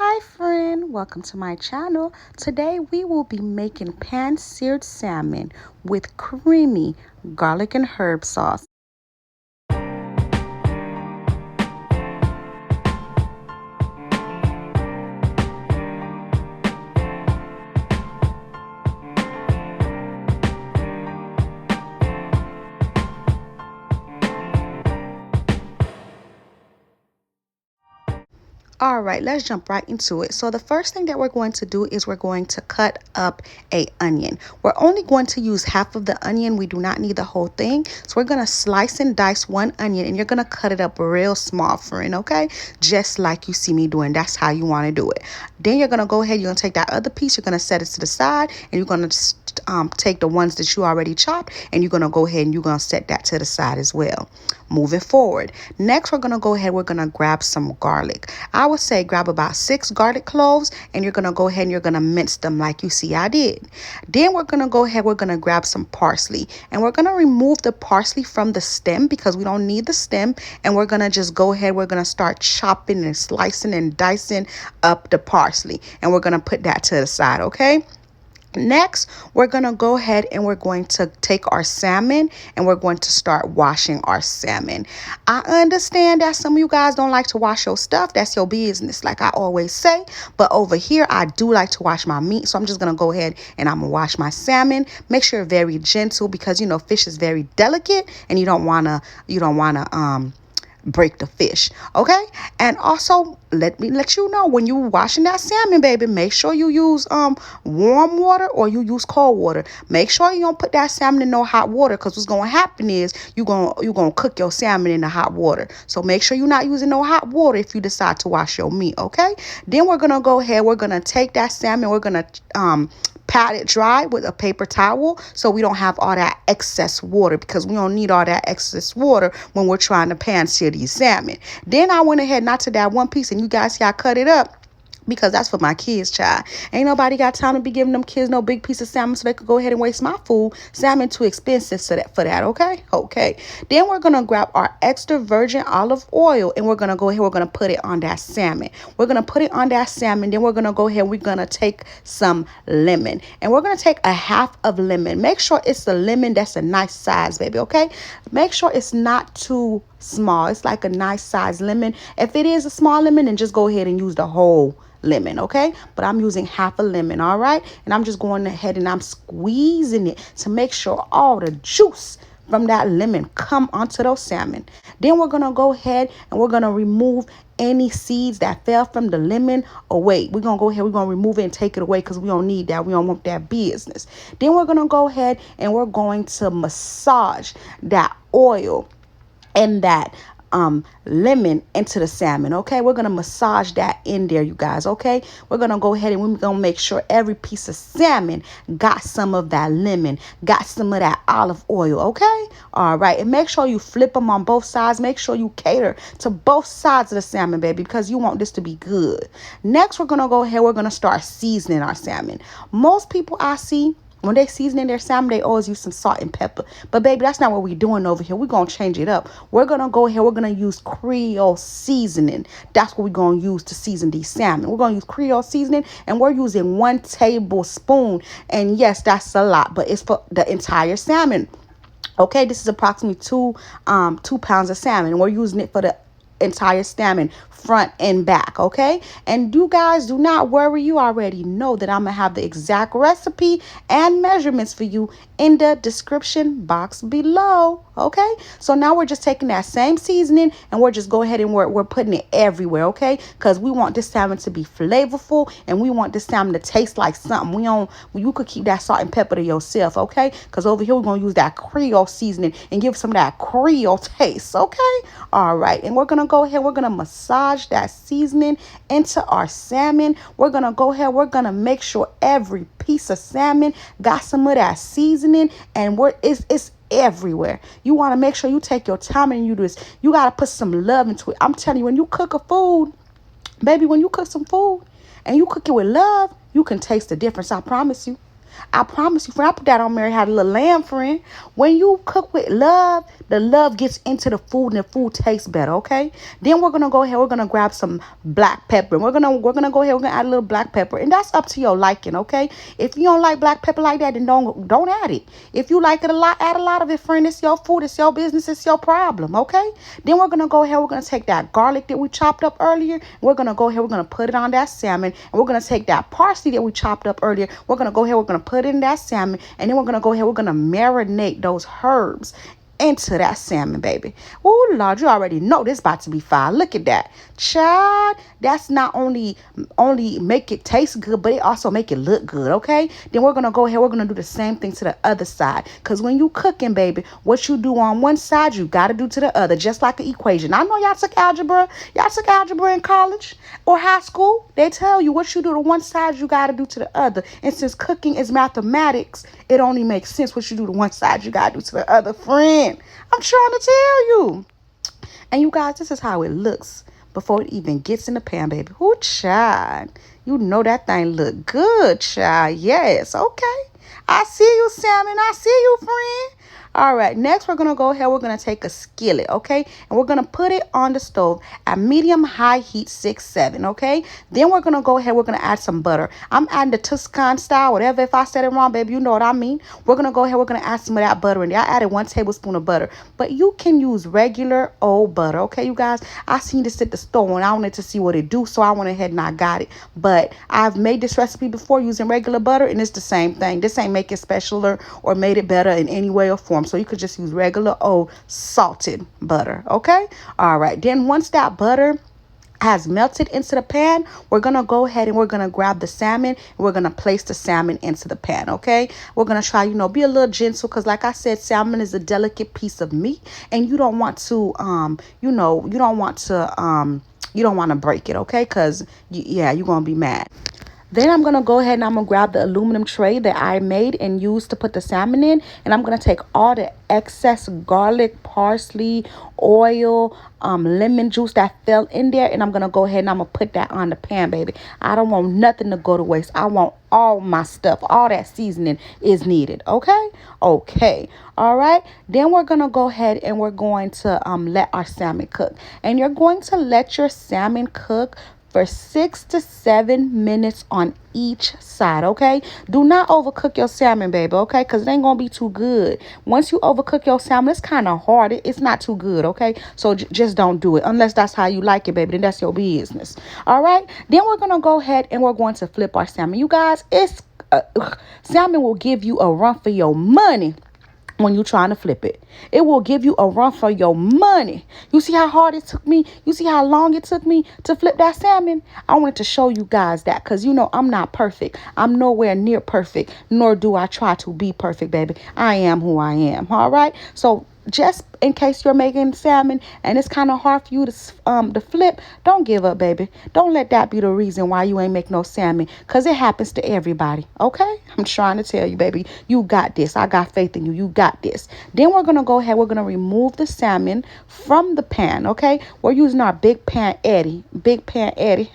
Hi friend, welcome to my channel. Today we will be making pan-seared salmon with creamy garlic and herb sauce. All right, let's jump right into it. So the first thing that we're going to do is we're going to cut up a onion. We're only going to use half of the onion. We do not need the whole thing. So we're going to slice and dice one onion, and you're going to cut it up real small, friend, okay? Just like you see me doing. That's how you want to do it. Then you're going to go ahead, you're going to take that other piece, you're going to set it to the side, and you're going to take the ones that you already chopped, and you're going to go ahead and you're going to set that to the side as well. Moving forward, next we're going to go ahead, we're going to grab some garlic. I would say grab about 6 garlic cloves, and you're going to go ahead and you're going to mince them like you see I did. Then we're going to go ahead, we're going to grab some parsley, and we're going to remove the parsley from the stem because we don't need the stem, and we're going to just go ahead, we're going to start chopping and slicing and dicing up the parsley, and we're going to put that to the side, okay? Next, we're going to go ahead and we're going to take our salmon and we're going to start washing our salmon. I understand that some of you guys don't like to wash your stuff. That's your business, like I always say. But over here, I do like to wash my meat. So I'm just going to go ahead and I'm going to wash my salmon. Make sure you're very gentle because, you know, fish is very delicate and you don't want to break the fish, okay? And also let me let you know, when you washing that salmon, baby, make sure you use warm water or you use cold water. Make sure you don't put that salmon in no hot water, because what's going to happen is you're going to cook your salmon in the hot water. So make sure you're not using no hot water if you decide to wash your meat, okay? Then we're going to go ahead, we're going to take that salmon, we're going to pat it dry with a paper towel so we don't have all that excess water, because we don't need all that excess water when we're trying to pan sear these salmon. Then I went ahead, not to that one piece, and you guys see I cut it up because that's for my kids, child. Ain't nobody got time to be giving them kids no big piece of salmon so they could go ahead and waste my food. Salmon too expensive for that, okay? Okay. Then we're going to grab our extra virgin olive oil, and we're going to go ahead, we're going to put it on that salmon. We're going to put it on that salmon. Then we're going to go ahead, we're going to take some lemon, and we're going to take a half of lemon. Make sure it's a lemon that's a nice size, baby, okay? Make sure it's not too small. It's like a nice size lemon. If it is a small lemon, then just go ahead and use the whole lemon, okay? But I'm using half a lemon, all right? And I'm just going ahead and I'm squeezing it to make sure all the juice from that lemon come onto those salmon. Then we're going to go ahead and we're going to remove any seeds that fell from the lemon away. We're going to go ahead, we're going to remove it and take it away because we don't need that. We don't want that business. Then we're going to go ahead and we're going to massage that oil and that lemon into the salmon, okay? We're going to massage that in there, you guys, okay? We're going to go ahead and we're going to make sure every piece of salmon got some of that lemon, got some of that olive oil, okay? All right, and make sure you flip them on both sides. Make sure you cater to both sides of the salmon, baby, because you want this to be good. Next, we're going to go ahead, we're going to start seasoning our salmon. Most people I see, when they seasoning their salmon, they always use some salt and pepper. But, baby, that's not what we're doing over here. We're going to change it up. We're going to go ahead. We're going to use Creole seasoning. That's what we're going to use to season these salmon. We're going to use Creole seasoning, and we're using 1 tablespoon. And, yes, that's a lot, but it's for the entire salmon. Okay, this is approximately 2 pounds of salmon, and we're using it for the entire salmon, front and back, okay? And you guys do not worry, you already know that I'm gonna have the exact recipe and measurements for you in the description box below, okay? So now we're just taking that same seasoning and we're just go ahead and we're putting it everywhere, okay? Because we want this salmon to be flavorful and we want this salmon to taste like something. You could keep that salt and pepper to yourself, okay? Because over here we're gonna use that Creole seasoning and give some of that Creole taste, okay? All right, and we're gonna go ahead, we're gonna massage that seasoning into our salmon. We're gonna go ahead, we're gonna make sure every piece of salmon got some of that seasoning, and it's everywhere. You want to make sure you take your time and you do this. You got to put some love into it. I'm telling you, when you cook a food, baby, when you cook some food and you cook it with love, you can taste the difference. I promise you. I promise you, friend, I put that on Mary Had a Little Lamb, friend. When you cook with love, the love gets into the food and the food tastes better, okay? Then we're gonna go ahead, we're gonna grab some black pepper. And we're gonna go ahead, we're gonna add a little black pepper. And that's up to your liking, okay? If you don't like black pepper like that, then don't add it. If you like it a lot, add a lot of it, friend. It's your food, it's your business, it's your problem, okay? Then we're gonna go ahead, we're gonna take that garlic that we chopped up earlier. We're gonna go ahead, we're gonna put it on that salmon, and we're gonna take that parsley that we chopped up earlier. We're gonna go ahead, we're gonna put it in that salmon, and then we're gonna go ahead, we're gonna marinate those herbs into that salmon, baby. Oh Lord, you already know this about to be fire. Look at that, child. That's not only make it taste good, but it also make it look good, okay? Then we're gonna go ahead, we're gonna do the same thing to the other side, because when you cooking, baby, what you do on one side, you gotta do to the other, just like an equation. I know y'all took algebra in college or high school. They tell you what you do to one side, you gotta do to the other. And since cooking is mathematics, it only makes sense what you do to one side, you gotta do to the other, friend. I'm trying to tell you. And you guys, this is how it looks before it even gets in the pan, baby. Ooh, child. You know that thing look good, child. Yes, okay. I see you, salmon. I see you, friend. All right, next we're going to go ahead. We're going to take a skillet, okay? And we're going to put it on the stove at medium-high heat, 6-7, okay? Then we're going to go ahead. We're going to add some butter. I'm adding the Tuscan style, whatever. If I said it wrong, baby, you know what I mean. We're going to go ahead. We're going to add some of that butter in there. I added 1 tablespoon of butter. But you can use regular old butter, okay, you guys? I seen this at the store, and I wanted to see what it do, so I went ahead and I got it. But I've made this recipe before using regular butter, and it's the same thing. This ain't make it specialer or made it better in any way or form. So you could just use regular old salted butter, okay? All right, then once that butter has melted into the pan, we're gonna go ahead and we're gonna grab the salmon and we're gonna place the salmon into the pan, okay? We're gonna try, be a little gentle, because like I said, salmon is a delicate piece of meat, and you don't want to you don't want to break it, okay? Because you're gonna be mad. Then I'm going to go ahead and I'm going to grab the aluminum tray that I made and used to put the salmon in. And I'm going to take all the excess garlic, parsley, oil, lemon juice that fell in there. And I'm going to go ahead and I'm going to put that on the pan, baby. I don't want nothing to go to waste. I want all my stuff. All that seasoning is needed. Okay? Okay. All right. Then we're going to go ahead and we're going to let our salmon cook. And you're going to let your salmon cook for 6 to 7 minutes on each side, okay? Do not overcook your salmon, baby, okay? Because it ain't going to be too good. Once you overcook your salmon, it's kind of hard. It's not too good, okay? So just don't do it unless that's how you like it, baby. Then that's your business, all right? Then we're going to go ahead and we're going to flip our salmon. You guys, salmon will give you a run for your money when you're trying to flip it. It will give you a run for your money. You see how hard it took me? You see how long it took me to flip that salmon? I wanted to show you guys that, because I'm not perfect. I'm nowhere near perfect, nor do I try to be perfect, baby. I am who I am, all right? So just in case you're making salmon and it's kind of hard for you to flip, don't give up, baby. Don't let that be the reason why you ain't make no salmon, because it happens to everybody, okay? I'm trying to tell you, baby, you got this. I got faith in you. You got this. Then we're going to go ahead. We're going to remove the salmon from the pan, okay? We're using our big pan eddy,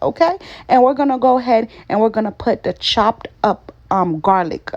okay? And we're going to go ahead and we're going to put the chopped up garlic,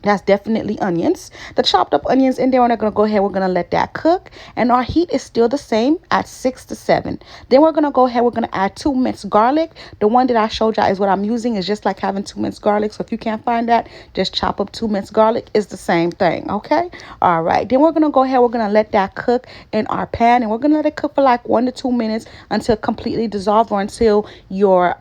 that's definitely onions. The chopped up onions in there, and we're going to go ahead. We're going to let that cook. And our heat is still the same at 6 to 7. Then we're going to go ahead. We're going to add 2 minced garlic. The one that I showed y'all is what I'm using. It's just like having 2 minced garlic. So if you can't find that, just chop up 2 minced garlic. It's the same thing. Okay. All right. Then we're going to go ahead. We're going to let that cook in our pan. And we're going to let it cook for like 1 to 2 minutes until completely dissolved, or until your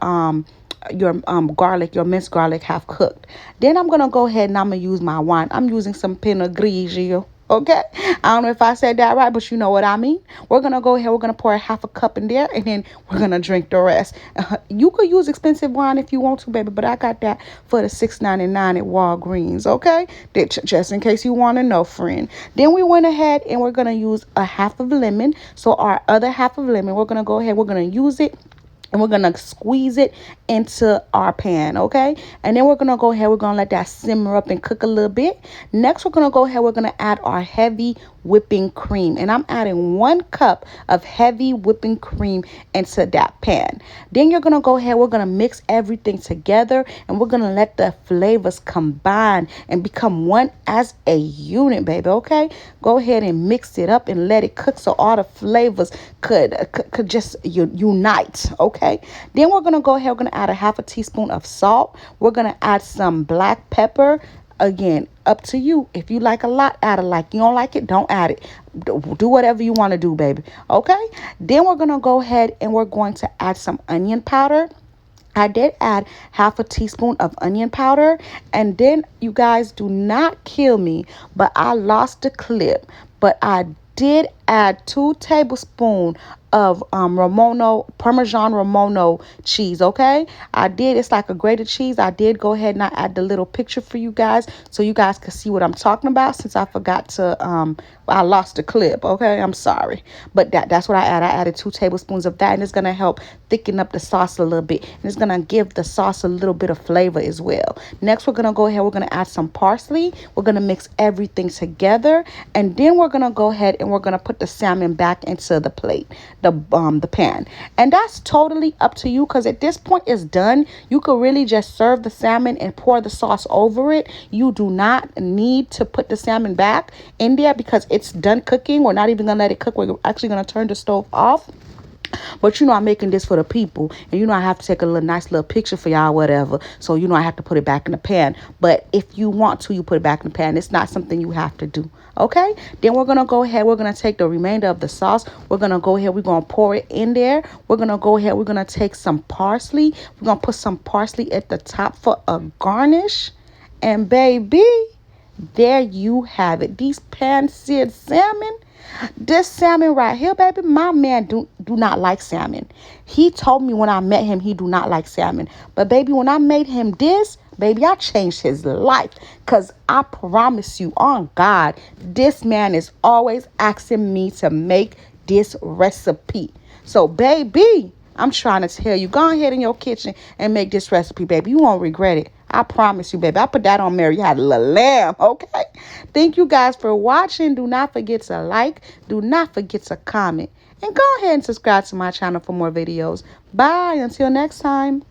garlic, your minced garlic, have cooked. Then I'm gonna go ahead and I'm gonna use my wine. I'm using some Pinot Grigo. Okay, I don't know if I said that right, but you know what I mean. We're gonna go ahead. We're gonna pour 1/2 cup in there, and then we're gonna drink the rest. You could use expensive wine if you want to, baby, but I got that for the $6.99 at Walgreens. Okay, just in case you want to know, friend. Then we went ahead and we're gonna use 1/2 of lemon. So our other 1/2 of lemon, we're gonna go ahead. We're gonna use it. And we're going to squeeze it into our pan, okay? And then we're going to go ahead. We're going to let that simmer up and cook a little bit. Next, we're going to go ahead. We're going to add our heavy whipping cream. And I'm adding 1 cup of heavy whipping cream into that pan. Then you're going to go ahead, we're going to mix everything together, and we're going to let the flavors combine and become one as a unit, baby. Okay, go ahead and mix it up and let it cook so all the flavors could just unite. Okay, then we're going to go ahead, we're going to add a 1/2 teaspoon of salt. We're going to add some black pepper. Again, up to you. If you like a lot, add a like. You don't like it, don't add it. Do whatever you want to do, baby. Okay, then we're going to go ahead and we're going to add some onion powder. I did add 1/2 teaspoon of onion powder. And then, you guys, do not kill me, but I lost the clip. But I did add 2 tablespoons of Parmesan Romano cheese. Okay, I did. It's like a grated cheese. I did go ahead and I add the little picture for you guys so you guys can see what I'm talking about, since I forgot to I lost the clip. Okay, I'm sorry, but that's what I added. I added 2 tablespoons of that, and it's gonna help thicken up the sauce a little bit, and it's gonna give the sauce a little bit of flavor as well. Next, we're gonna go ahead, we're gonna add some parsley. We're gonna mix everything together, and then we're gonna go ahead and we're gonna put the salmon back into the plate, the pan. And that's totally up to you, because at this point it's done. You could really just serve the salmon and pour the sauce over it. You do not need to put the salmon back in there because it's done cooking. We're not even gonna let it cook. We're actually gonna turn the stove off. But you know, I'm making this for the people, and you know I have to take a nice little picture for y'all, whatever. So you know I have to put it back in the pan. But if you want to, you put it back in the pan. It's not something you have to do. Okay, then we're gonna go ahead, we're gonna take the remainder of the sauce, we're gonna go ahead, we're gonna pour it in there. We're gonna go ahead, we're gonna take some parsley, we're gonna put some parsley at the top for a garnish. And baby, there you have it. These pan-seared salmon. This salmon right here, baby, my man do not like salmon. He told me when I met him he do not like salmon. But baby, when I made him this, baby, I changed his life. Because I promise you, on God, this man is always asking me to make this recipe. So, baby, I'm trying to tell you, go ahead in your kitchen and make this recipe, baby. You won't regret it. I promise you, baby. I put that on Mary Had a Little Lamb, okay? Thank you guys for watching. Do not forget to like. Do not forget to comment. And go ahead and subscribe to my channel for more videos. Bye. Until next time.